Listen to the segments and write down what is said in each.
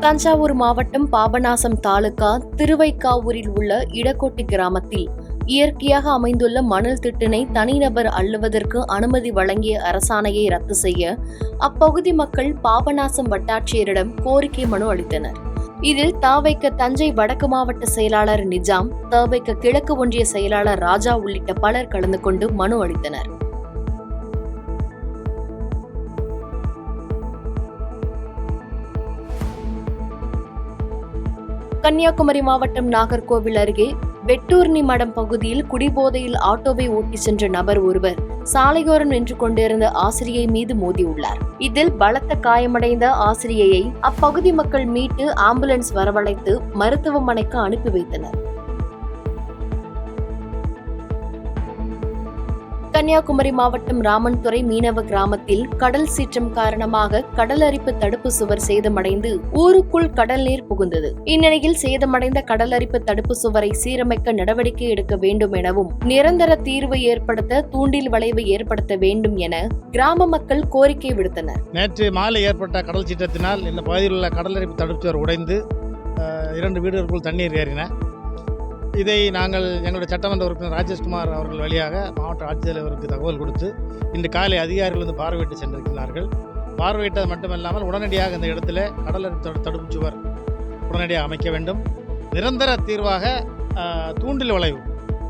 தஞ்சாவூர் மாவட்டம் பாபநாசம் தாலுகா திருவைக்காவூரில் உள்ள இடக்கோட்டி கிராமத்தில் இயற்கையாக அமைந்துள்ள மணல் திட்டினை தனிநபர் அள்ளுவதற்கு அனுமதி வழங்கிய அரசாணையை ரத்து செய்ய அப்பகுதி மக்கள் பாபநாசம் வட்டாட்சியரிடம் கோரிக்கை மனு அளித்தனர். இதில் தவைக்க தஞ்சை வடக்கு மாவட்ட செயலாளர் நிஜாம், தவைக்க கிழக்கு ஒன்றிய செயலாளர் ராஜா உள்ளிட்ட பலர் கலந்து கொண்டு மனு அளித்தனர். கன்னியாகுமரி மாவட்டம் நாகர்கோவில் அருகே வெட்டூர்னி மடம் பகுதியில் குடிபோதையில் ஆட்டோவை ஓட்டி சென்ற நபர் ஒருவர் சாலையோரம் நின்று கொண்டிருந்த ஆசிரியை மீது மோதியுள்ளார். இதில் பலத்த காயமடைந்த ஆசிரியையை அப்பகுதி மக்கள் மீட்டு ஆம்புலன்ஸ் வரவழைத்து மருத்துவமனைக்கு அனுப்பி வைத்தனர். கன்னியாகுமரி மாவட்டம் ராமன்துறை மீனவ கிராமத்தில் கடல் சீற்றம் காரணமாக கடலரிப்பு தடுப்பு சுவர் சேதமடைந்து ஊருக்குள் கடல் நீர் புகுந்தது. இந்நிலையில் சேதமடைந்த கடலரிப்பு தடுப்பு சுவரை சீரமைக்க நடவடிக்கை எடுக்க வேண்டும் எனவும் நிரந்தர தீர்வு ஏற்படுத்த தூண்டில் வளைவு ஏற்படுத்த வேண்டும் என கிராம மக்கள் கோரிக்கை விடுத்தனர். நேற்று மாலை ஏற்பட்ட கடல் சீற்றத்தினால் இந்த பகுதியில் உள்ள கடலரிப்பு தடுப்பு சுவர் உடைந்து 2 வீடுகளுக்குள் தண்ணீர் ஏறின. இதை நாங்கள் எங்களுடைய சட்டமன்ற உறுப்பினர் ராஜேஷ்குமார் அவர்கள் வழியாக மாவட்ட ஆட்சித்தலைவருக்கு தகவல் கொடுத்து இன்று காலை அதிகாரிகள் வந்து பார்வையிட்டு சென்றிருக்கிறார்கள். பார்வையிட்டது மட்டுமல்லாமல் உடனடியாக இந்த இடத்துல கடலரிப்பு தடுப்பு சுவர் உடனடியாக அமைக்க வேண்டும். நிரந்தர தீர்வாக தூண்டில் வளைவு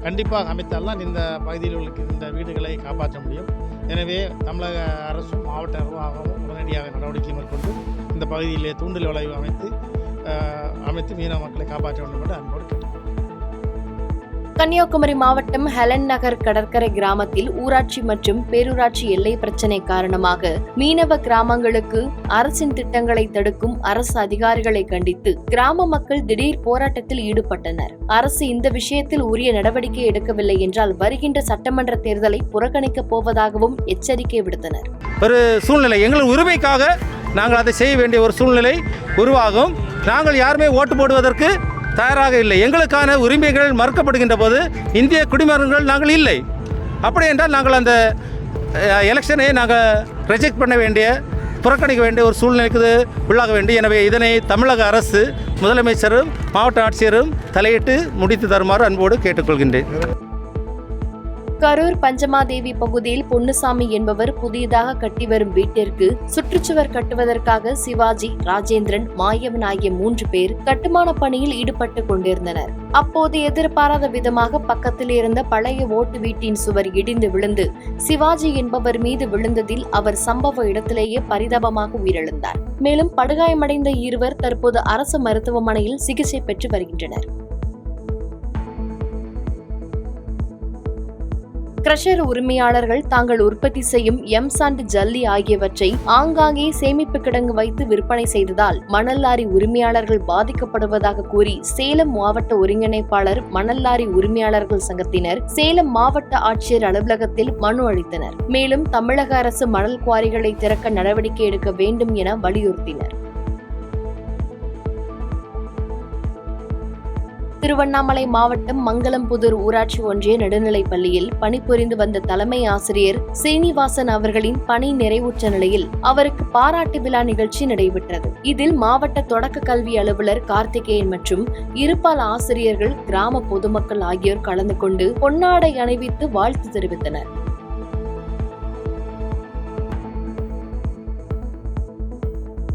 கண்டிப்பாக அமைத்தால்தான் இந்த பகுதியில் உள்ள இந்த வீடுகளை காப்பாற்ற முடியும். எனவே தமிழக அரசும் மாவட்ட நிர்வாகமும் உடனடியாக நடவடிக்கை மேற்கொண்டு இந்த பகுதியிலே தூண்டில் வளைவு அமைத்து மீனவ மக்களை காப்பாற்ற வேண்டும் என்று அன்போடு கேட்டுக்கொள்கிறேன். கன்னியாகுமரி மாவட்டம் ஹெலன் நகர் கடற்கரை கிராமத்தில் ஊராட்சி மற்றும் பேரூராட்சி எல்லை பிரச்சினை காரணமாக மீனவ கிராமங்களுக்கு அரசின் திட்டங்களை தடுக்கும் அரசு அதிகாரிகளை கண்டித்து கிராம மக்கள் திடீர் போராட்டத்தில் ஈடுபட்டனர். அரசு இந்த விஷயத்தில் உரிய நடவடிக்கை எடுக்கவில்லை என்றால் வருகின்ற சட்டமன்ற தேர்தலை புறக்கணிக்கப் போவதாகவும் எச்சரிக்கை விடுத்தனர். ஒரு சூழ்நிலை எங்கள் உரிமைக்காக நாங்கள் அதை செய்ய வேண்டிய ஒரு சூழ்நிலை உருவாகும். நாங்கள் யாருமே ஓட்டு போடுவதற்கு தயாராக இல்லை. எங்களுக்கான உரிமைகள் மறுக்கப்படுகின்ற போது இந்திய குடிமகன்கள் நாங்கள் இல்லை. அப்படி என்றால் நாங்கள் அந்த எலெக்ஷனை நாங்கள் ரிஜெக்ட் பண்ண வேண்டிய புறக்கணிக்க வேண்டிய ஒரு சூழ்நிலைக்கு உள்ளாக வேண்டும். எனவே இதனை தமிழக அரசு முதலமைச்சரும் மாவட்ட ஆட்சியரும் தலையிட்டு முடித்து தருமாறு அன்போடு கேட்டுக்கொள்கின்றேன். கரூர் பஞ்சமாதேவி பகுதியில் பொன்னுசாமி என்பவர் புதியதாக கட்டி வரும் வீட்டிற்கு சுற்றுச்சுவர் கட்டுவதற்காக சிவாஜி, ராஜேந்திரன், மாயவன் ஆகிய 3 பேர் கட்டுமான பணியில் ஈடுபட்டுக் கொண்டிருந்தனர். அப்போது எதிர்பாராத விதமாக பக்கத்தில் இருந்த பழைய ஓட்டு வீட்டின் சுவர் இடிந்து விழுந்து சிவாஜி என்பவர் மீது விழுந்ததில் அவர் சம்பவ இடத்திலேயே பரிதாபமாக உயிரிழந்தார். மேலும் படுகாயமடைந்த 2 தற்போது அரசு மருத்துவமனையில் சிகிச்சை பெற்று வருகின்றனர். கிரஷர் உரிமையாளர்கள் தாங்கள் உற்பத்தி செய்யும் எம்சாண்ட், ஜல்லி ஆகியவற்றை ஆங்காங்கே சேமிப்பு கிடங்கு வைத்து விற்பனை செய்ததால் மணல் லாரி உரிமையாளர்கள் பாதிக்கப்படுவதாக கூறி சேலம் மாவட்ட ஒருங்கிணைப்பாளர் மணல் லாரி உரிமையாளர்கள் சங்கத்தினர் சேலம் மாவட்ட ஆட்சியர் அலுவலகத்தில் மனு அளித்தனர். மேலும் தமிழக அரசு மணல் குவாரிகளை திறக்க நடவடிக்கை எடுக்க வேண்டும் என வலியுறுத்தினர். திருவண்ணாமலை மாவட்டம் மங்களம்புதூர் ஊராட்சி ஒன்றிய நடுநிலைப் பள்ளியில் பணிபுரிந்து வந்த தலைமை ஆசிரியர் சீனிவாசன் அவர்களின் பணி நிறைவுற்ற நிலையில் அவருக்கு பாராட்டு விழா நிகழ்ச்சி நடைபெற்றது. இதில் மாவட்ட தொடக்க கல்வி அலுவலர் கார்த்திகேயன் மற்றும் இருபால் ஆசிரியர்கள், கிராம பொதுமக்கள் ஆகியோர் கலந்து கொண்டு பொன்னாடை அணிவித்து வாழ்த்து தெரிவித்தனர்.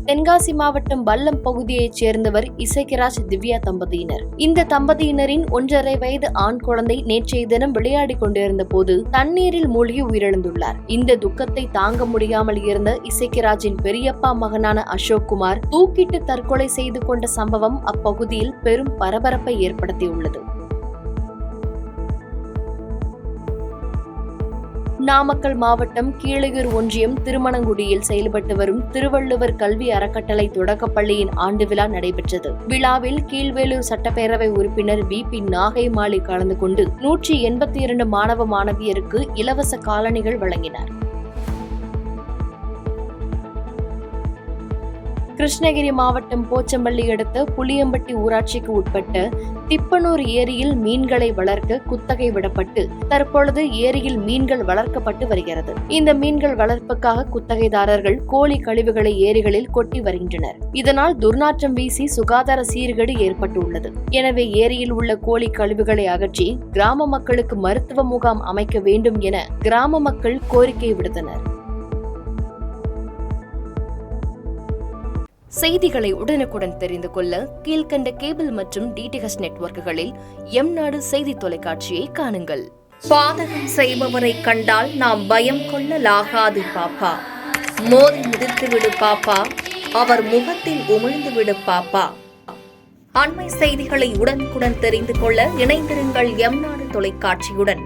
தென்காசி மாவட்டம் வல்லம் பகுதியைச் சேர்ந்தவர் இசைக்கராஜ், திவ்யா தம்பதியினர். இந்த தம்பதியினரின் 1.5 வயது ஆண் குழந்தை நேற்றைய தினம் விளையாடிக் கொண்டிருந்த போது தண்ணீரில் மூழ்கி உயிரிழந்துள்ளார். இந்த துக்கத்தை தாங்க முடியாமல் இருந்த இசைக்கராஜின் பெரியப்பா மகனான அசோக் குமார் தூக்கிட்டு தற்கொலை செய்து கொண்ட சம்பவம் அப்பகுதியில் பெரும் பரபரப்பை ஏற்படுத்தியுள்ளது. நாமக்கல் மாவட்டம் கீழையூர் ஒன்றியம் திருமணங்குடியில் செயல்பட்டு வரும் திருவள்ளுவர் கல்வி அறக்கட்டளை தொடக்கப்பள்ளியின் ஆண்டு விழா நடைபெற்றது. விழாவில் கீழ்வேலூர் சட்டப்பேரவை உறுப்பினர் VP நாகைமாலி கலந்து கொண்டு 182 மாணவ மாணவியருக்கு இலவச காலணிகள் வழங்கினார். கிருஷ்ணகிரி மாவட்டம் போச்சம்பள்ளி அடுத்த புளியம்பட்டி ஊராட்சிக்கு உட்பட்ட திப்பனூர் ஏரியில் மீன்களை வளர்க்க குத்தகை விடப்பட்டு தற்பொழுது ஏரியில் மீன்கள் வளர்க்கப்பட்டு வருகிறது. இந்த மீன்கள் வளர்ப்புக்காக குத்தகைதாரர்கள் கோழி கழிவுகளை ஏரிகளில் கொட்டி வருகின்றனர். இதனால் துர்நாற்றம் வீசி சுகாதார சீர்கேடு ஏற்பட்டுள்ளது. எனவே ஏரியில் உள்ள கோழி கழிவுகளை அகற்றி கிராம மக்களுக்கு மருத்துவ முகாம் அமைக்க வேண்டும் என கிராம மக்கள் கோரிக்கை விடுத்தனர். செய்திகளை உடனுக்குடன் தெரிந்து கொள்ள கீழ்கண்ட கேபிள் மற்றும் டிடிஹெச் நெட்வொர்க்குகளில் எம்நாடு செய்தி தொலைக்காட்சியை காணுங்கள். பாதகம் செய்பவரை கண்டால் நாம் பயம் கொள்ளலாகாது பாப்பா. மோதி மிதித்துவிடு பாப்பா, அவர் முகத்தில் உமிழ்ந்துவிடு பாப்பா. அண்மை செய்திகளை உடனுக்குடன் தெரிந்து கொள்ள இணைந்திருங்கள் எம்நாடு தொலைக்காட்சியுடன்.